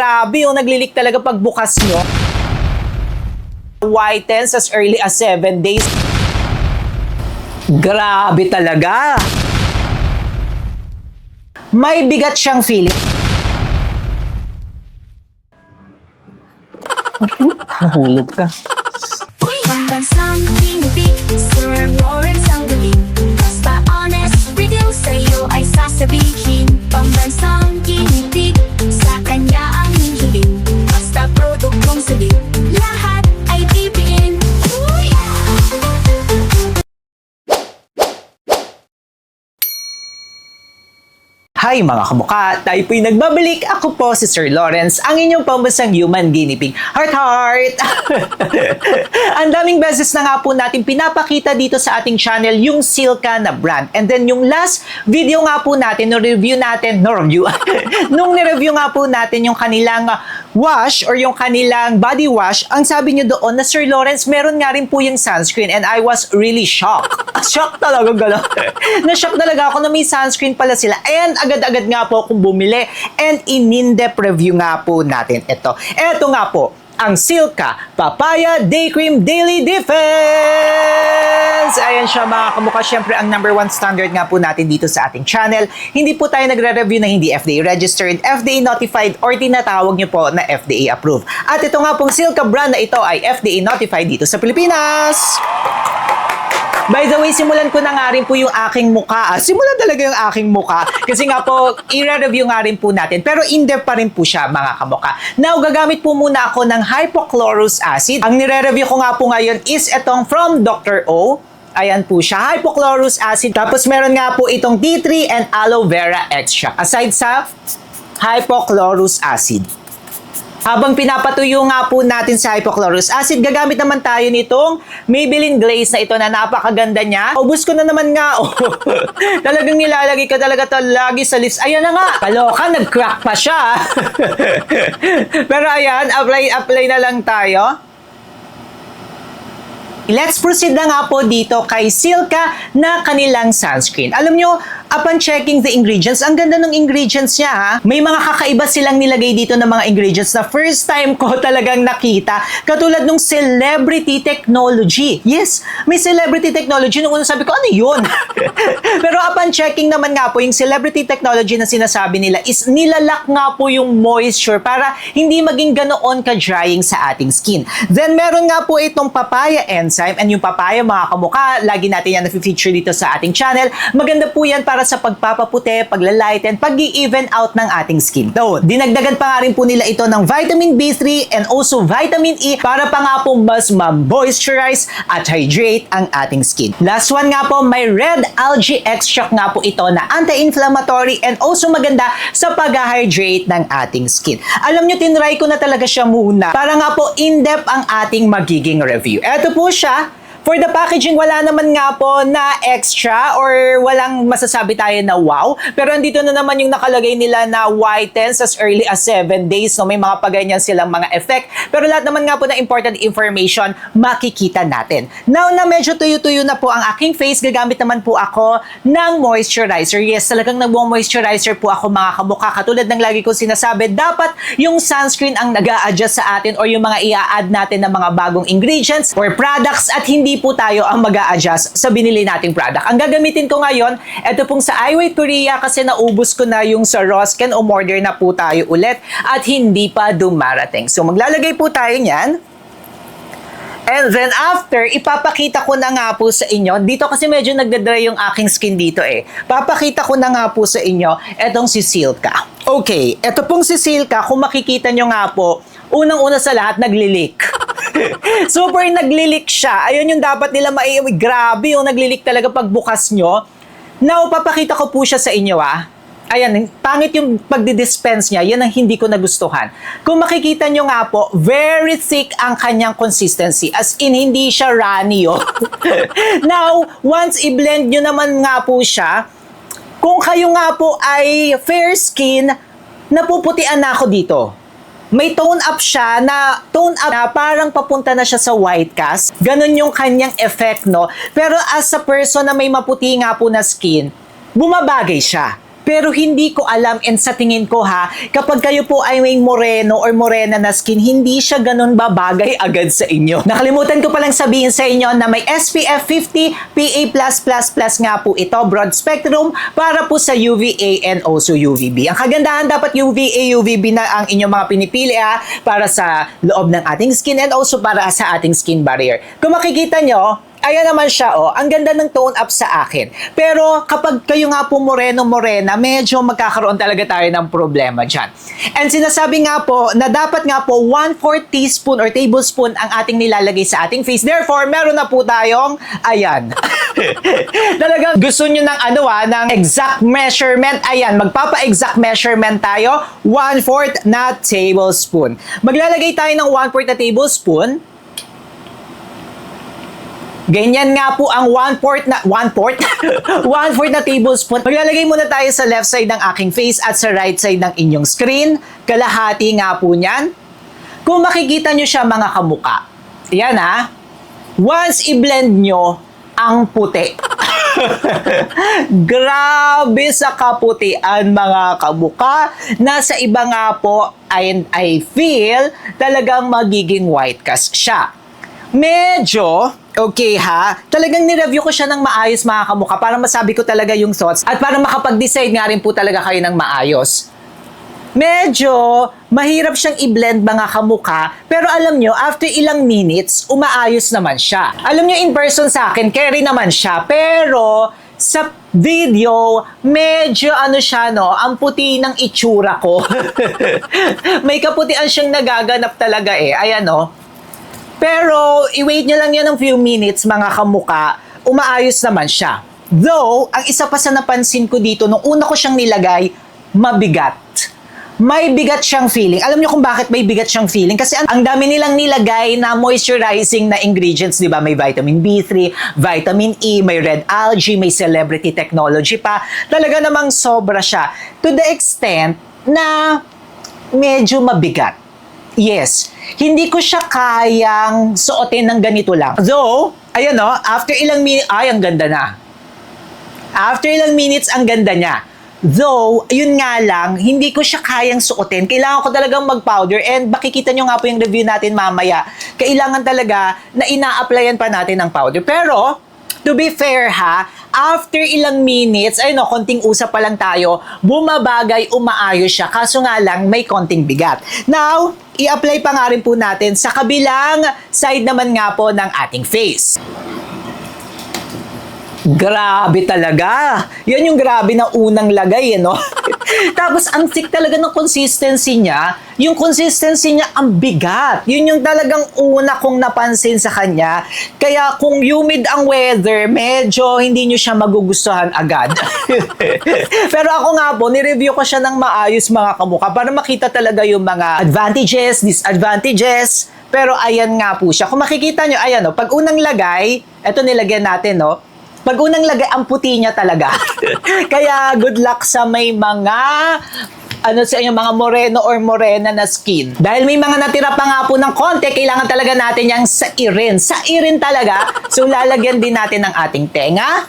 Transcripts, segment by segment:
Grabe yung naglilik talaga pagbukas nyo. Whitens as early as 7 days. Grabe talaga. May bigat siyang feeling. Nahulog ka. Pambansang tinubig, Sir Lawrence ang galing. Basta honest, review sa'yo ay sasabihin. Pambansang tinubig, sa kanya ang hihiling. Basta produktong saling, lahat ay bibiin. Hi mga kamuka! Tayo po'y nagbabalik. Ako po si Sir Lawrence, ang inyong pambansang human guinea pig. Heart, heart! Ang daming beses na nga po natin pinapakita dito sa ating channel yung Silka na brand. And then yung last video nga po natin, nung ni-review nga po natin yung kanilang wash or yung kanilang body wash, ang sabi nyo doon na Sir Lawrence, meron nga rin po yung sunscreen and I was really shocked. Shocked talaga gano'n. Na-shock talaga ako na may sunscreen pala sila. And agad-agad nga po akong bumili and in-in-depth review nga po natin ito. Ito nga po, ang Silka Papaya Day Cream Daily Defense! Ayan siya mga kamukha. Siyempre, ang number 1 standard nga po natin dito sa ating channel. Hindi po tayo nagre-review na hindi FDA registered, FDA notified, or tinatawag nyo po na FDA approved. At ito nga pong Silka brand na ito ay FDA notified dito sa Pilipinas. By the way, simulan ko na nga rin po yung aking mukha. Simulan talaga yung aking mukha. Kasi nga po, i-review nga rin po natin. Pero in-depth pa rin po siya, mga kamukha. Now, gagamit po muna ako ng hypochlorous acid. Ang nire-review ko nga po ngayon is itong from Dr. O. Ayan po siya, hypochlorous acid. Tapos meron nga po itong tea tree and aloe vera extract. Aside sa hypochlorous acid. Habang pinapatuyo nga po natin sa hypochlorous acid, gagamit naman tayo nitong Maybelline Glaze na ito na napakaganda niya. Ubus ko na naman nga. Talagang nilalagay ko talaga ito lagi sa lips. Ayan na nga. Kaloka, nag-crack pa siya. Pero ayan, apply na lang tayo. Let's proceed na nga po dito kay Silka na kanilang sunscreen. Alam nyo, upon checking the ingredients, ang ganda ng ingredients niya ha. May mga kakaiba silang nilagay dito ng mga ingredients na first time ko talagang nakita. Katulad ng celebrity technology. Yes, may celebrity technology. Nung una sabi ko, ano yun? Pero upon checking naman nga po, yung celebrity technology na sinasabi nila is nilalak nga po yung moisture para hindi maging ganoon ka-drying sa ating skin. Then meron nga po itong papaya enzyme. And yung papaya, mga kamukha, lagi natin yan na-feature dito sa ating channel. Maganda po yan para sa pagpapaputi, paglalighten, pag-i-even out ng ating skin tone. Dinagdagan pa nga rin po nila ito ng vitamin B3 and also vitamin E para pa nga po mas ma-moisturize at hydrate ang ating skin. Last one nga po, may red algae extract nga po ito na anti-inflammatory and also maganda sa pag-hydrate ng ating skin. Alam nyo, tinry ko na talaga siya muna para nga po in-depth ang ating magiging review. Ito po siya. For the packaging, wala naman nga po na extra or walang masasabi tayo na wow. Pero andito na naman yung nakalagay nila na whitens as early as 7 days. So may mga paganyan silang mga effect. Pero lahat naman nga po na important information makikita natin. Now na medyo tuyo-tuyo na po ang aking face, gagamit naman po ako ng moisturizer. Yes, talagang nag-moisturizer po ako mga kamukha. Katulad ng lagi ko sinasabi, dapat yung sunscreen ang nag-a-adjust sa atin or yung mga i-add natin na mga bagong ingredients or products at hindi po tayo ang mag-a-adjust sa binili nating product. Ang gagamitin ko ngayon, ito pong sa Iway Korea kasi naubos ko na yung sa Rosken, umorder na po tayo ulit at hindi pa dumarating. So maglalagay po tayo niyan. And then after, ipapakita ko na nga po sa inyo, dito kasi medyo nagdadry yung aking skin dito eh. Papakita ko na nga po sa inyo, etong si Silka. Okay, eto pong si Silka, kung makikita nyo nga po, unang-una sa lahat, naglilik. Super naglilik siya. Ayun yung dapat nila maiiwi. Grabe yung naglilik talaga pagbukas nyo. Now, papakita ko po siya sa inyo Ayan, pangit yung pagdi-dispense niya. Yan ang hindi ko nagustuhan. Kung makikita nyo nga po, very thick ang kanyang consistency. As in, hindi siya runny Now, once i-blend nyo naman nga po siya, kung kayo nga po ay fair skin, napuputian na ako dito. May tone up siya na parang papunta na siya sa white cast. Ganon yung kanyang effect, no? Pero as a person na may maputi nga po na skin, bumabagay siya. Pero hindi ko alam, and sa tingin ko ha, kapag kayo po ay may moreno or morena na skin, hindi siya ganun babagay agad sa inyo. Nakalimutan ko palang sabihin sa inyo na may SPF 50, PA+++ nga po ito, broad spectrum, para po sa UVA and also UVB. Ang kagandahan, dapat UVA, UVB na ang inyong mga pinipili ha, para sa loob ng ating skin and also para sa ating skin barrier. Kung makikita nyo, ayan naman siya, oh. Ang ganda ng tone up sa akin. Pero kapag kayo nga po moreno-morena, medyo magkakaroon talaga tayo ng problema dyan. And sinasabi nga po na dapat nga po 1/4 teaspoon or tablespoon ang ating nilalagay sa ating face. Therefore, meron na po tayong, ayan. Talagang gusto nyo ng ng exact measurement. Ayan, magpapa-exact measurement tayo. 1/4 na tablespoon. Maglalagay tayo ng 1/4 na tablespoon. Ganyan nga po ang 1/4 na tablespoon. Maglalagay muna tayo sa left side ng aking face at sa right side ng inyong screen. Kalahati nga po niyan. Kung makikita nyo siya mga kamuka. Yan ha. Once i-blend nyo ang puti. Grabe sa kaputian mga kamuka. Nasa iba nga po, I feel, talagang magiging white cast siya. Medyo, okay ha, talagang nireview ko siya ng maayos mga kamukha para masabi ko talaga yung thoughts at para makapag-decide nga rin po talaga kayo ng maayos. Medyo mahirap siyang i-blend mga kamukha, pero alam nyo, after ilang minutes, umaayos naman siya. Alam nyo, in person sa akin, carry naman siya, pero sa video, medyo siya, no, ang puti ng itsura ko. May kaputian siyang nagaganap talaga eh, ayan no. Pero, i-wait nyo lang yan ng few minutes, mga kamuka, umaayos naman siya. Though, ang isa pa sa napansin ko dito, nung una ko siyang nilagay, mabigat. May bigat siyang feeling. Alam niyo kung bakit may bigat siyang feeling? Kasi ang dami nilang nilagay na moisturizing na ingredients, di ba? May vitamin B3, vitamin E, may red algae, may celebrity technology pa. Talaga namang sobra siya. To the extent na medyo mabigat. Yes, hindi ko siya kayang suotin ng ganito lang. Though, ayan no, after ilang minutes, ay, ang ganda na. After ilang minutes, ang ganda niya. Though, yun nga lang, hindi ko siya kayang suotin. Kailangan ko talagang mag-powder and makikita nyo nga po yung review natin mamaya. Kailangan talaga na ina-applyan pa natin ng powder. Pero, to be fair ha, after ilang minutes, ay no, konting usap pa lang tayo, bumabagay, umaayos siya. Kaso nga lang, may konting bigat. Now, i-apply pa nga rin po natin sa kabilang side naman nga po ng ating face. Grabe talaga. Yan yung grabe na unang lagay, no? Tapos, ang thick talaga ng consistency niya. Yung consistency niya, ang bigat. Yun yung talagang una kong napansin sa kanya. Kaya, kung humid ang weather, medyo hindi nyo siya magugustuhan agad. Pero ako nga po, nireview ko siya ng maayos mga kamukha para makita talaga yung mga advantages, disadvantages. Pero ayan nga po siya. Kung makikita nyo, ayan, no, pag unang lagay, eto nilagyan natin, no? Pag unang lagay, ang puti niya talaga. Kaya good luck sa may mga sa inyong mga moreno or morena na skin. Dahil may mga natira pa nga po ng konti, kailangan talaga natin yung sairin. Sairin talaga. So lalagyan din natin ng ating tenga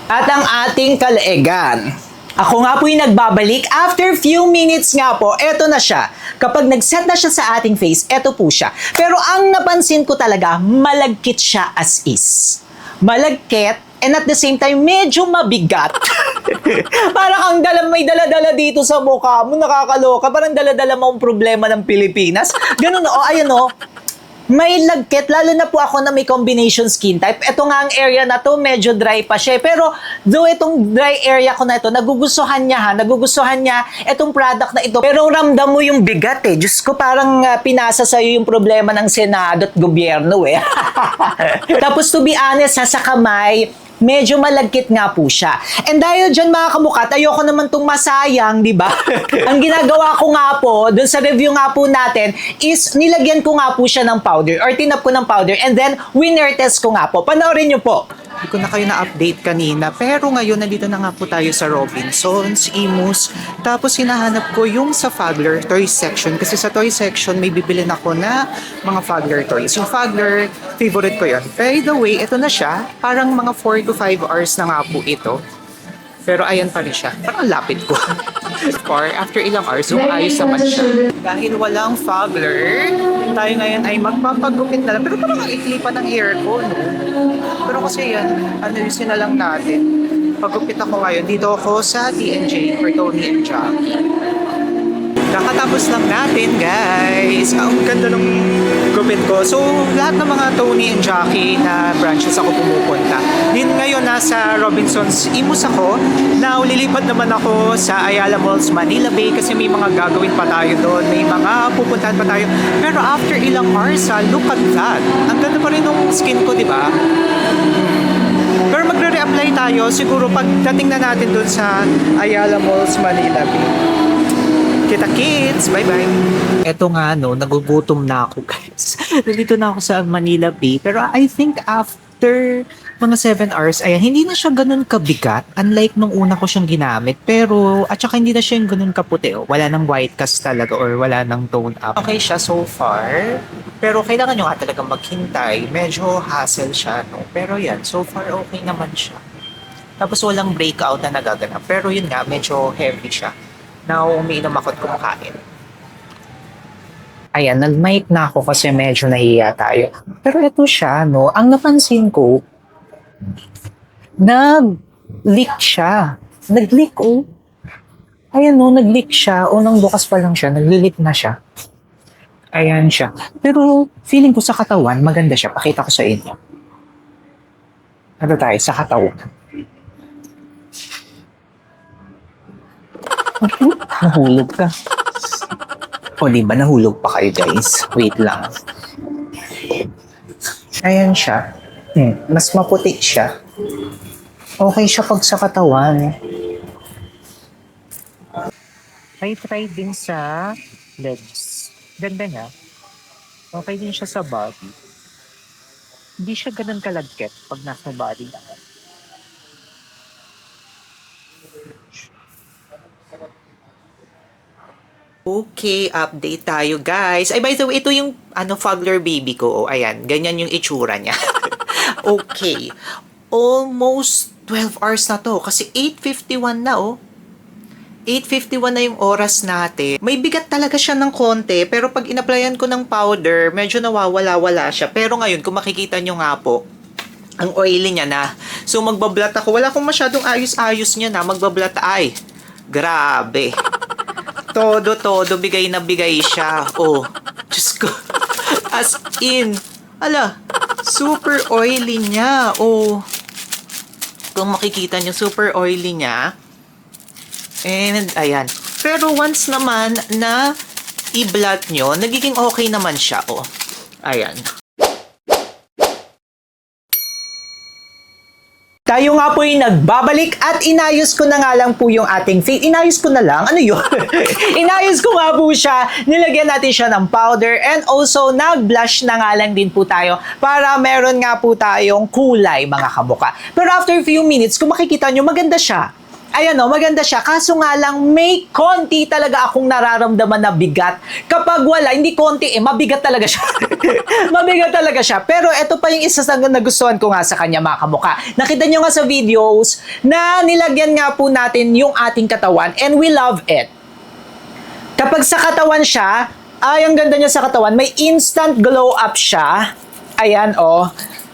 at ang ating kaleegan. Ako nga po yung nagbabalik. After few minutes nga po, eto na siya. Kapag nag-set na siya sa ating face, eto po siya. Pero ang napansin ko talaga, malagkit siya as is. Malagkit, and at the same time, medyo mabigat. Parang may dala-dala dito sa mukha mo, nakakaloka. Parang dala-dala mo ang problema ng Pilipinas. Ganun, ayan may lagkit, lalo na po ako na may combination skin type. Ito nga ang area na to, medyo dry pa siya. Pero, though itong dry area ko na ito, nagugustuhan niya itong product na ito. Pero ramdam mo yung bigat eh. Diyos ko, parang pinasa sa'yo yung problema ng Senado at gobyerno eh. Tapos to be honest, sa kamay, medyo malagkit nga po siya. And dahil dyan mga kamukat, ayoko naman itong masayang, di ba? Ang ginagawa ko nga po, dun sa review nga po natin, is nilagyan ko nga po siya ng powder or tinap ko ng powder and then winner test ko nga po. Panoorin nyo po. Hindi ko na kayo na-update kanina, pero ngayon nandito na nga po tayo sa Robinsons, Imus. Tapos hinahanap ko yung sa Fagler toy section kasi sa toy section may bibilin ako na mga Fagler toys. Yung Fagler, favorite ko yun. By the way, ito na siya. Parang mga 4 to 5 hours na nga po ito. Pero ayan pa rin siya. Parang lapit ko. Or after ilang hours, ayos naman siya. Dahil walang fogler, tayo ngayon ay magpapagupit na lang. Pero parang ang ikli pa ng hair ko, no? Pero kasi yan, ayusin na lang natin. Pagupit ako ngayon, dito ako sa TNJ for Tony and Jackie. Kakatapos lang natin, guys. Ang ganda ng gupit ko. So, lahat ng mga Tony and Jackie na branches ako pumupunta. Din ngayon, nasa Robinsons Imus ako. Now, lilipat naman ako sa Ayala Malls, Manila Bay kasi may mga gagawin pa tayo doon. May mga pupuntahan pa tayo. Pero after ilang hours, look at that. Ang ganda pa rin ng skin ko, di ba? Pero magre-reapply tayo siguro pagdating na natin doon sa Ayala Malls, Manila Bay. Kita kids, bye-bye. Eto nga no, nagugutom na ako guys. Nandito na ako sa Manila Bay. Pero I think after mga 7 hours, ayan, hindi na siya ganun kabigat. Unlike nung una ko siyang ginamit. Pero, at saka hindi na siya yung ganun kaputi. Oh. Wala nang white cast talaga or wala nang tone up. Okay siya so far. Pero kailangan nyo nga talaga maghintay. Medyo hassle siya, no? Pero yan, so far okay naman siya. Tapos walang breakout na nagaganap. Pero yun nga, medyo heavy siya. Now, umiinom ako at kumakain. Ayan, nag-mic na ako kasi medyo nahiya tayo. Pero ito siya, no? Ang napansin ko, nag-leak siya. Nag-leak, oh. Ayan, no? Nag-leak siya. Unang bukas pa lang siya. Nag-leak na siya. Ayan siya. Pero, feeling ko sa katawan, maganda siya. Pakita ko sa inyo. Ano tayo? Sa katawan. Nahulog ka. O, diba? Nahulog pa kayo, guys. Wait lang. Ayan siya. Mas maputi siya. Okay siya pag sa katawan. I tried din sa legs. Ganda niya. Okay din siya sa body. Hindi siya ganun kalagkit pag nasa body naman. Okay, update tayo guys. Ay, by the way, ito yung Fogler baby ko. Oh, ayan, ganyan yung itsura niya. Okay. Almost 12 hours na to. Kasi 8:51 na, oh. 8:51 na yung oras natin. May bigat talaga siya ng konti. Pero pag in-applyan ko ng powder, medyo nawawala-wala siya. Pero ngayon, kung makikita nyo nga po, ang oily niya na. So, magbablat ako. Wala akong masyadong ayos-ayos niya na. Magbablat ay. Grabe. Todo, bigay na bigay siya. Oh, Diyos ko. As in, super oily niya. Oh, kung makikita niyo, super oily niya. And, ayan. Pero once naman na i-blot nyo, nagiging okay naman siya. Oh, ayan. Tayo nga po yung nagbabalik at inayos ko na nga lang po yung ating face. Inayos ko na lang? Ano yun? Inayos ko nga po siya. Nilagyan natin siya ng powder and also nag-blush na nga lang din po tayo para meron nga po tayong kulay mga kamuka. Pero after few minutes, kung makikita nyo, maganda siya. Ayan o, maganda siya. Kaso nga lang, may konti talaga akong nararamdaman na bigat. Kapag wala, hindi konti mabigat talaga siya. Mabigat talaga siya. Pero ito pa yung isa sa nagustuhan ko nga sa kanya, mga kamuka. Nakita nyo nga sa videos na nilagyan nga po natin yung ating katawan and we love it. Kapag sa katawan siya, ay ang ganda niya sa katawan, may instant glow up siya. Ayan o.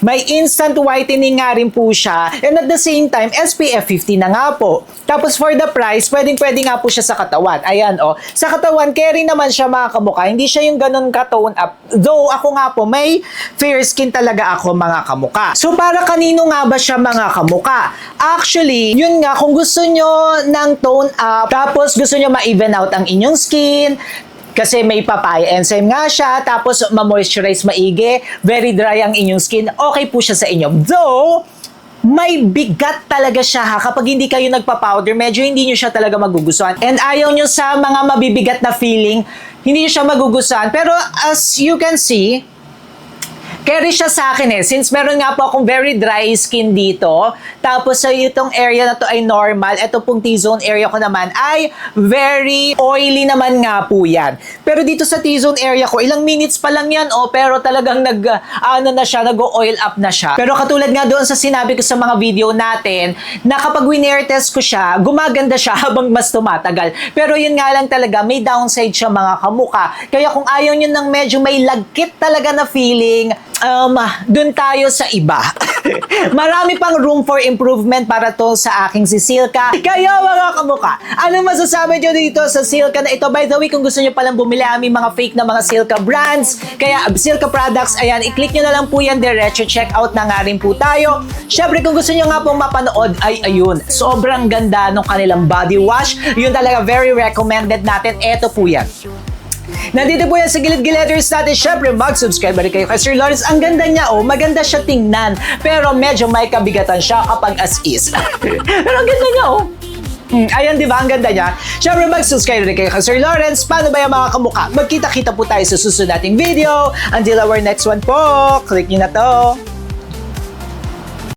May instant whitening nga rin po siya. And at the same time, SPF 50 na nga po. Tapos for the price, pwede nga po siya sa katawan. Ayan, oh. Sa katawan, carry naman siya mga kamuka. Hindi siya yung ganun ka-tone up. Though ako nga po, may fair skin talaga ako mga kamuka. So para kanino nga ba siya mga kamuka? Actually, yun nga, kung gusto nyo ng tone up, tapos gusto nyo ma-even out ang inyong skin, kasi may papaya enzyme nga siya, tapos ma-moisturize maigi, very dry ang inyong skin, okay po siya sa inyo. Though, may bigat talaga siya ha. Kapag hindi kayo nagpa-powder, medyo hindi nyo siya talaga magugustuhan. And ayaw nyo sa mga mabibigat na feeling, hindi nyo siya magugustuhan. Pero as you can see, Carry siya sa akin eh. Since meron nga po akong very dry skin dito, tapos sa itong area na to ay normal, ito pong T-zone area ko naman ay very oily naman nga po yan. Pero dito sa T-zone area ko, ilang minutes pa lang yan, pero talagang nag-oil up na siya. Pero katulad nga doon sa sinabi ko sa mga video natin, na kapag winner test ko siya, gumaganda siya habang mas tumatagal. Pero yun nga lang talaga, may downside siya mga kamuka. Kaya kung ayaw nyo ng medyo may lagkit talaga na feeling, dun tayo sa iba. Marami pang room for improvement para to sa aking si Silka. Kaya mga kamuka, ano masasabi nyo dito sa Silka na ito? By the way, kung gusto nyo palang bumili aming mga fake na mga Silka brands, kaya Silka products, ayan, i-click nyo na lang po yan diretso. Check out na nga rin po tayo. Syempre, kung gusto nyo nga pong mapanood, ay ayun, sobrang ganda ng kanilang body wash. Yun talaga, very recommended natin. Eto po yan. Nandito po yan sa gilid-giliders natin. Syempre, mag-subscribe rin kayo kay Sir Lawrence. Ang ganda niya, maganda siya tingnan. Pero medyo may kabigatan siya kapag as is. Pero ang ganda niya, ayan, di ba? Ang ganda niya. Syempre, mag-subscribe rin kayo kay Sir Lawrence. Paano ba yung mga kamuka? Magkita-kita po tayo sa susunod nating video. Until our next one po. Click nyo na to.